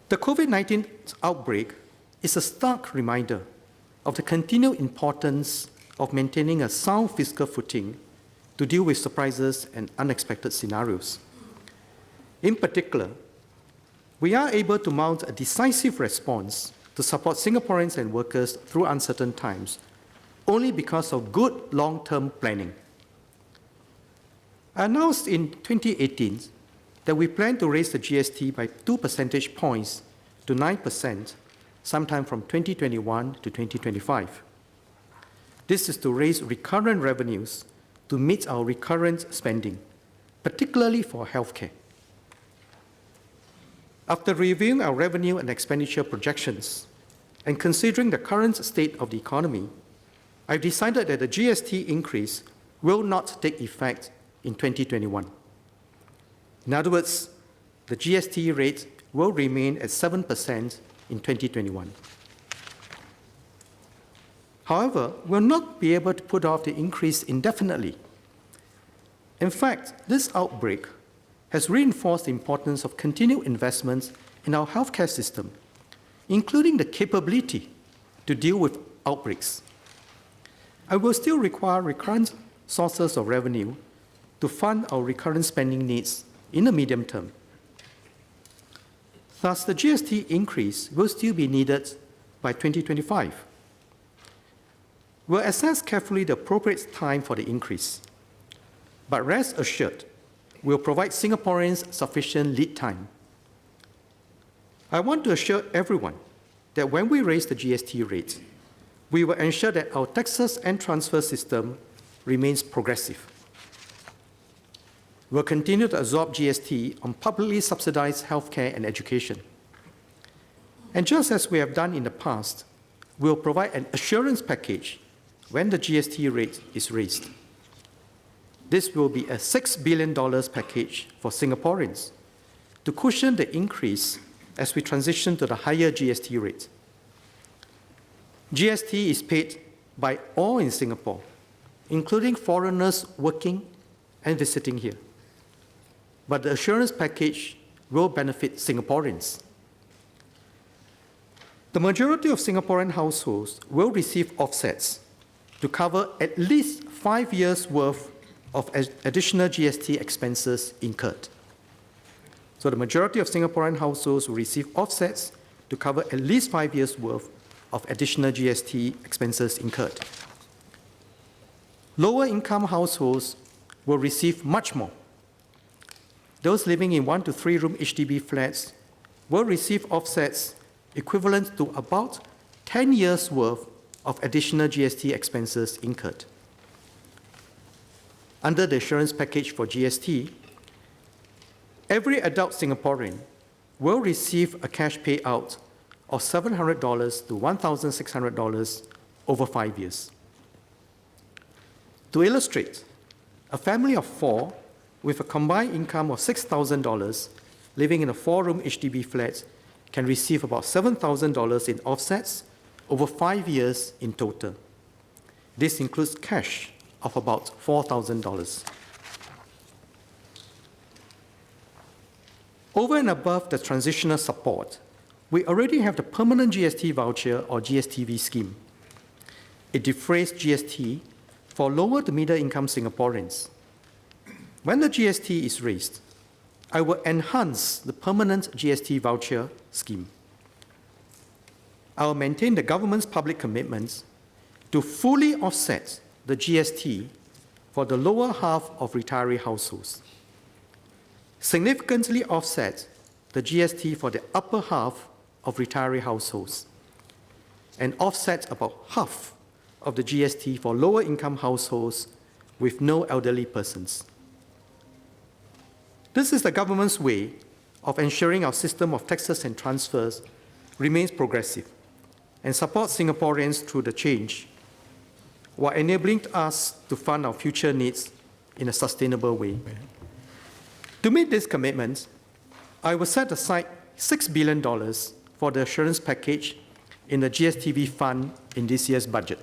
The COVID-19 outbreak is a stark reminder of the continued importance of maintaining a sound fiscal footing to deal with surprises and unexpected scenarios. In particular, we are able to mount a decisive response to support Singaporeans and workers through uncertain times only because of good long-term planning. I announced in 2018 that we plan to raise the GST by 2 percentage points to 9% sometime from 2021 to 2025. This is to raise recurrent revenues to meet our recurrent spending, particularly for healthcare. After reviewing our revenue and expenditure projections and considering the current state of the economy, I've decided that the GST increase will not take effect in 2021. In other words, the GST rate will remain at 7% in 2021. However, we'll not be able to put off the increase indefinitely. In fact, this outbreak has reinforced the importance of continued investments in our healthcare system, including the capability to deal with outbreaks. I will still require recurrent sources of revenue to fund our recurrent spending needs in the medium term. Thus, the GST increase will still be needed by 2025. We'll assess carefully the appropriate time for the increase, but rest assured, we'll provide Singaporeans sufficient lead time. I want to assure everyone that when we raise the GST rate, we will ensure that our taxes and transfer system remains progressive. We'll continue to absorb GST on publicly subsidized healthcare and education. And just as we have done in the past, we'll provide an assurance package when the GST rate is raised. This will be a $6 billion package for Singaporeans to cushion the increase as we transition to the higher GST rate. GST is paid by all in Singapore, including foreigners working and visiting here. But the assurance package will benefit Singaporeans. The majority of Singaporean households will receive offsets to cover at least 5 years' worth of additional GST expenses incurred. So the majority of Singaporean households will receive offsets to cover at least 5 years' worth of additional GST expenses incurred. Lower income households will receive much more. Those living in 1 to 3 room HDB flats will receive offsets equivalent to about 10 years' worth of additional GST expenses incurred. Under the assurance package for GST, every adult Singaporean will receive a cash payout of $700 to $1,600 over 5 years. To illustrate, a family of 4 with a combined income of $6,000 living in a 4-room HDB flat can receive about $7,000 in offsets over 5 years in total. This includes cash of about $4,000. Over and above the transitional support, we already have the permanent GST voucher or GSTV scheme. It defrays GST for lower to middle income Singaporeans. When the GST is raised, I will enhance the permanent GST voucher scheme. I will maintain the government's public commitments to fully offset the GST for the lower half of retiree households, significantly offset the GST for the upper half of retiree households, and offset about half of the GST for lower income households with no elderly persons. This is the government's way of ensuring our system of taxes and transfers remains progressive and supports Singaporeans through the change, while enabling us to fund our future needs in a sustainable way. To meet these commitments, I will set aside $6 billion for the assurance package in the GSTV fund in this year's budget.